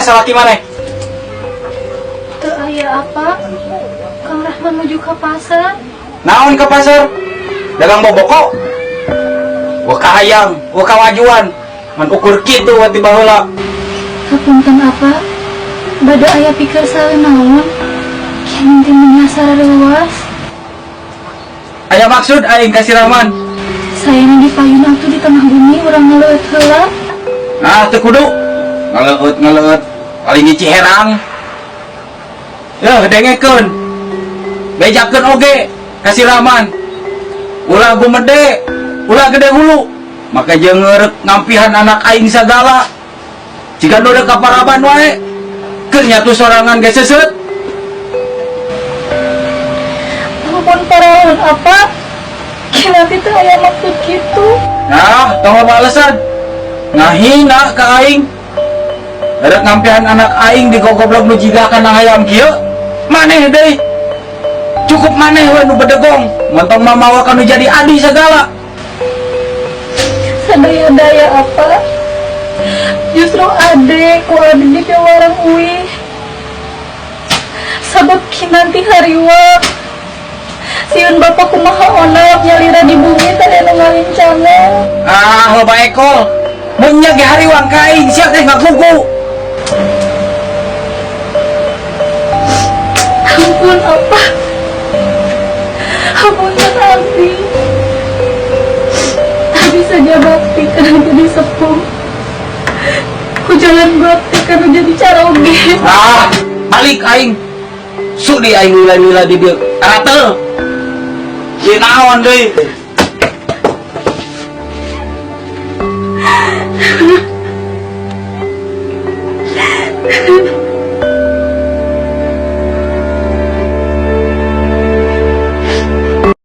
salaki maneh? Teu aya apa? Kang Rahman menuju ke pasar. Naon ke pasar? Dagang boboko? Wah kahayang, wah kawajuan. Man ukur kitu wati baheula. Hapunten apa? Bada aya pikir sae naon? Kieu teh menyasar luas. Aya maksud aing ka si Rahman? Saya di payun atuh di tengah bumi urang ngaleut heula. Nah, teu kudu. Ngaleut. Paling ngiji herang. Dengekeun. Bejakeun oge ka si Rahman. Ulah gumede, ulah gede hulu. Maka jeung ngeureup ngampihan anak aing sagala. Jika nu ka paraban wae, keur nyatu sorangan ge seuseut. Ampun parawan apa? Kinati teh aya maksud kitu. Nah, tong balesan. Ngahina ka aing. Rek ngampihan anak aing di gogoblok nu jiga kana hayam kieu. Maneh deui. Cukup maneh we nu bedegong, montong mamawa kanu jadi adi sagala. Sadaya-daya apa? Justru ade ku adi di warang uih. Sabab kinanti hariwa. Sieun bapak kumaha onap nyalira di bumi teh anu ngalincana. Ah, loba ekol. Mun nya ge hariwang ka aing sia teh ngakuku. Ampun apa? Ampunkan Abi. Abi saja bakti karena jadi sepuh. Ku jalan bakti karena jadi caroge. Ah, balik aing. Sudi aing lila-lila di dieu. Aratel. Ieu naon deui?